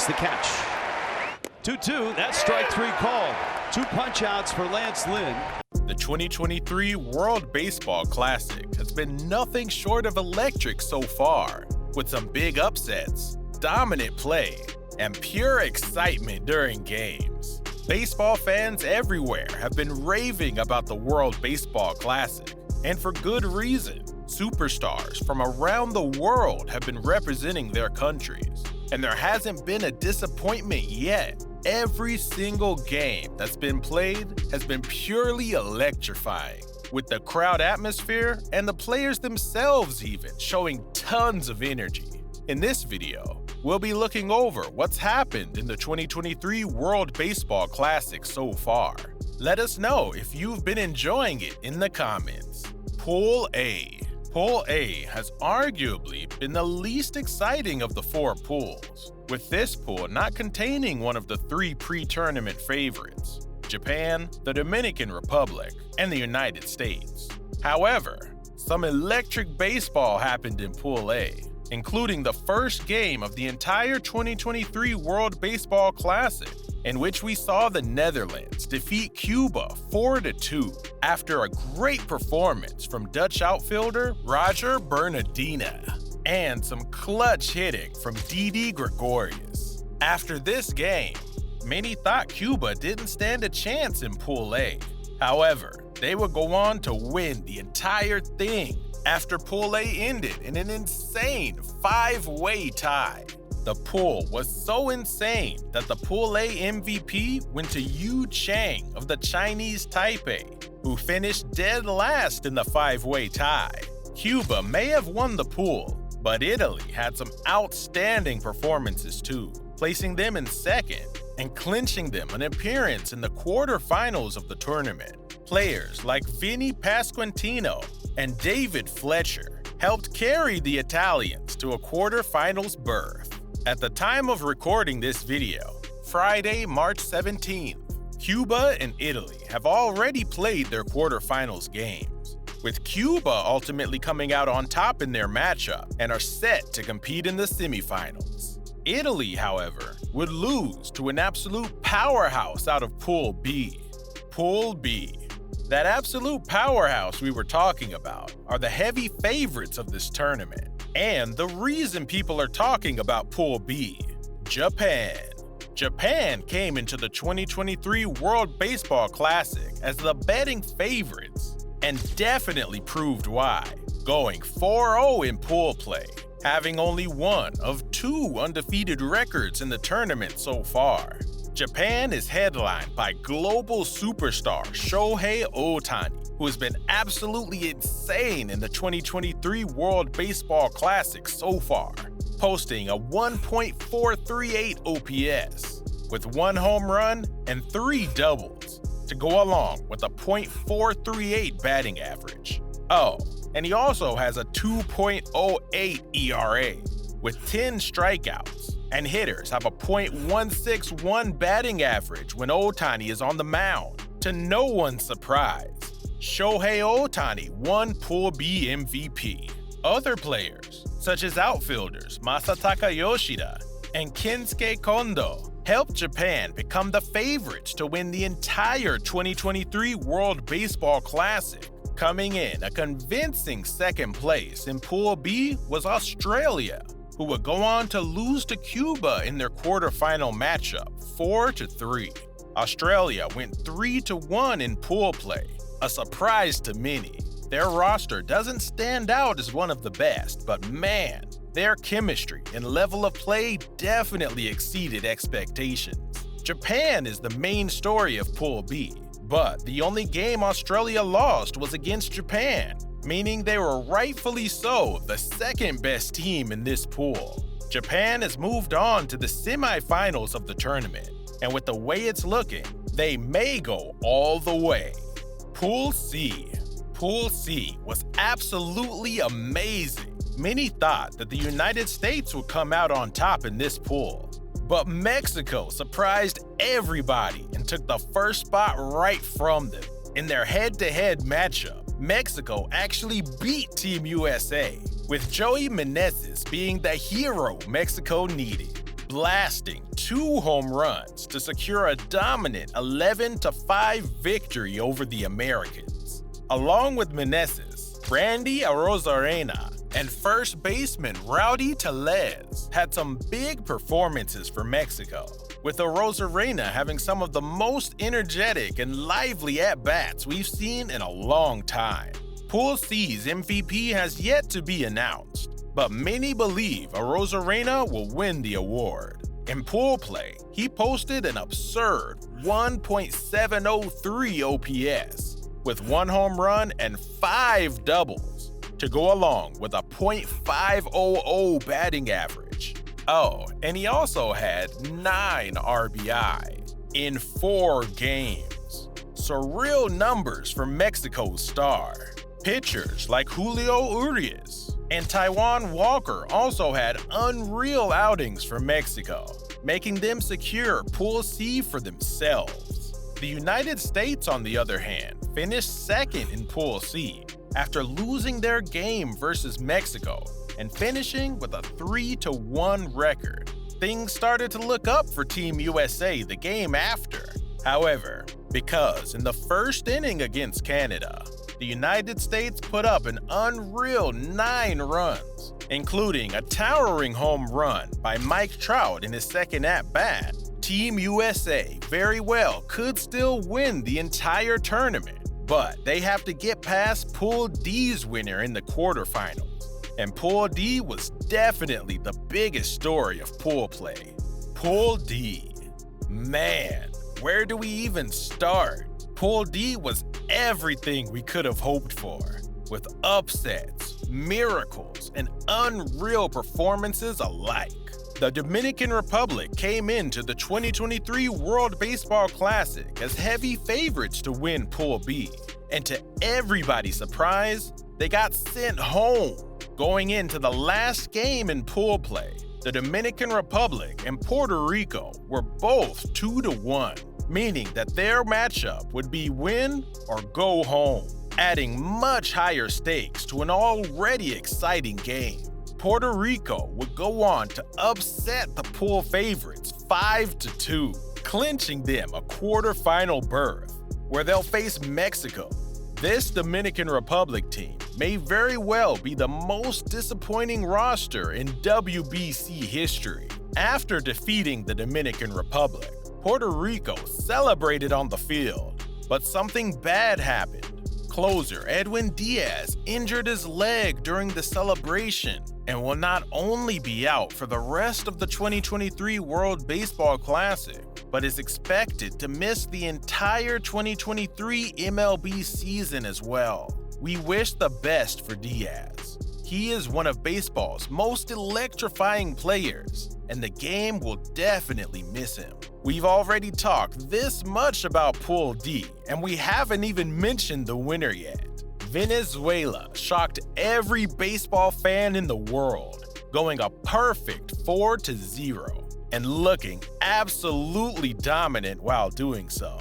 makes the catch. 2-2, that's strike three called. 2 punch-outs for Lance Lynn. The 2023 World Baseball Classic has been nothing short of electric so far, with some big upsets, dominant play, and pure excitement during games. Baseball fans everywhere have been raving about the World Baseball Classic, and for good reason. Superstars from around the world have been representing their countries, and there hasn't been a disappointment yet. Every single game that's been played has been purely electrifying, with the crowd atmosphere and the players themselves even showing tons of energy. In this video, we'll be looking over what's happened in the 2023 World Baseball Classic so far. Let us know if you've been enjoying it in the comments. Pool A. Pool A has arguably been the least exciting of the 4 pools, with this pool not containing one of the 3 pre-tournament favorites, Japan, the Dominican Republic, and the United States. However, some electric baseball happened in Pool A, including the first game of the entire 2023 World Baseball Classic, in which we saw the Netherlands defeat Cuba 4-2 after a great performance from Dutch outfielder Roger Bernardina and some clutch hitting from Didi Gregorius. After this game, many thought Cuba didn't stand a chance in Pool A. However, they would go on to win the entire thing after Pool A ended in an insane 5-way tie. The pool was so insane that the Pool A MVP went to Yu Chang of the Chinese Taipei, who finished dead last in the 5-way tie. Cuba may have won the pool, but Italy had some outstanding performances too, placing them in second and clinching them an appearance in the quarterfinals of the tournament. Players like Vinny Pasquantino and David Fletcher helped carry the Italians to a quarterfinals berth. At the time of recording this video, Friday, March 17th, Cuba and Italy have already played their quarterfinals games, with Cuba ultimately coming out on top in their matchup and are set to compete in the semifinals. Italy, however, would lose to an absolute powerhouse out of Pool B. Pool B. That absolute powerhouse we were talking about are the heavy favorites of this tournament, and the reason people are talking about Pool B, Japan. Japan came into the 2023 World Baseball Classic as the betting favorites, and definitely proved why, going 4-0 in pool play, having only one of 2 undefeated records in the tournament so far. Japan is headlined by global superstar Shohei Ohtani, who has been absolutely insane in the 2023 World Baseball Classic so far, posting a 1.438 OPS with 1 home run and 3 doubles to go along with a .438 batting average. Oh, and he also has a 2.08 ERA with 10 strikeouts. And hitters have a .161 batting average when Ohtani is on the mound. To no one's surprise, Shohei Ohtani won Pool B MVP. Other players, such as outfielders Masataka Yoshida and Kensuke Kondo, helped Japan become the favorites to win the entire 2023 World Baseball Classic. Coming in a convincing second place in Pool B was Australia, who would go on to lose to Cuba in their quarterfinal matchup 4-3. Australia went 3-1 in pool play, a surprise to many. Their roster doesn't stand out as one of the best, but man, their chemistry and level of play definitely exceeded expectations. Japan is the main story of Pool B, but the only game Australia lost was against Japan, meaning they were rightfully so the second best team in this pool. Japan has moved on to the semifinals of the tournament, and with the way it's looking, they may go all the way. Pool C. Pool C was absolutely amazing. Many thought that the United States would come out on top in this pool, but Mexico surprised everybody and took the first spot right from them. In their head-to-head matchup, Mexico actually beat Team USA, with Joey Meneses being the hero Mexico needed. blasting 2 home runs to secure a dominant 11-5 victory over the Americans. Along with Meneses, Randy Arozarena, and first baseman Rowdy Tellez had some big performances for Mexico, with Arozarena having some of the most energetic and lively at-bats we've seen in a long time. Pool C's MVP has yet to be announced, but many believe Arozarena will win the award. In pool play, he posted an absurd 1.703 OPS, with 1 home run and 5 doubles, to go along with a .500 batting average. Oh, and he also had 9 RBI in 4 games. So real numbers for Mexico's star. Pitchers like Julio Urias and Taijuan Walker also had unreal outings for Mexico, making them secure Pool C for themselves. The United States, on the other hand, finished second in Pool C after losing their game versus Mexico and finishing with a 3-1 record. Things started to look up for Team USA the game after. However, because in the first inning against Canada, the United States put up an unreal 9 runs, including a towering home run by Mike Trout in his second at-bat, Team USA very well could still win the entire tournament, but they have to get past Pool D's winner in the quarterfinals. And Pool D was definitely the biggest story of pool play. Pool D. Man, where do we even start? Pool D was everything we could have hoped for, with upsets, miracles, and unreal performances alike. The Dominican Republic came into the 2023 World Baseball Classic as heavy favorites to win Pool B, and to everybody's surprise, they got sent home. Going into the last game in pool play, the Dominican Republic and Puerto Rico were both 2-1, meaning that their matchup would be win or go home, adding much higher stakes to an already exciting game. Puerto Rico would go on to upset the pool favorites 5-2, clinching them a quarterfinal berth, where they'll face Mexico. This Dominican Republic team may very well be the most disappointing roster in WBC history. After defeating the Dominican Republic, Puerto Rico celebrated on the field, but something bad happened. Closer Edwin Diaz injured his leg during the celebration and will not only be out for the rest of the 2023 World Baseball Classic, but is expected to miss the entire 2023 MLB season as well. We wish the best for Diaz. He is one of baseball's most electrifying players, and the game will definitely miss him. We've already talked this much about Pool D, and we haven't even mentioned the winner yet. Venezuela shocked every baseball fan in the world, going a perfect 4-0, and looking absolutely dominant while doing so.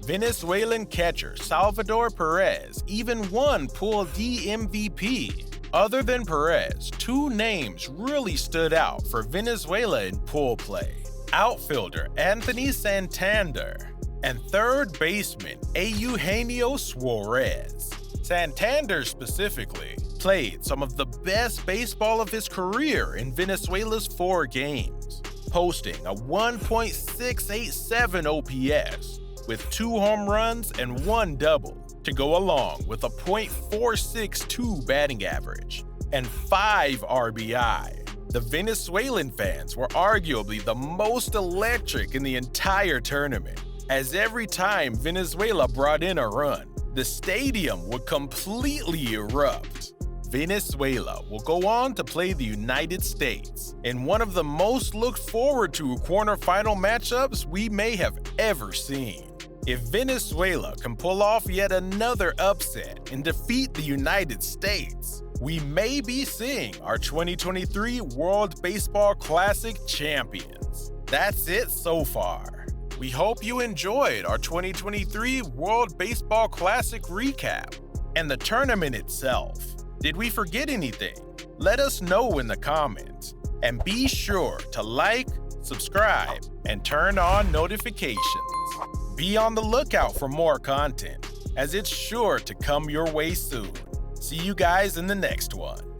Venezuelan catcher Salvador Perez even won Pool D MVP. Other than Perez, 2 names really stood out for Venezuela in pool play: outfielder Anthony Santander and third baseman Eugenio Suarez. Santander specifically played some of the best baseball of his career in Venezuela's 4 games, posting a 1.687 OPS with 2 home runs and 1 double, to go along with a .462 batting average and 5 RBI. The Venezuelan fans were arguably the most electric in the entire tournament, as every time Venezuela brought in a run, the stadium would completely erupt. Venezuela will go on to play the United States in one of the most looked forward to quarterfinal matchups we may have ever seen. If Venezuela can pull off yet another upset and defeat the United States, we may be seeing our 2023 World Baseball Classic champions. That's it so far. We hope you enjoyed our 2023 World Baseball Classic recap and the tournament itself. Did we forget anything? Let us know in the comments. And be sure to like, subscribe, and turn on notifications. Be on the lookout for more content, as it's sure to come your way soon. See you guys in the next one.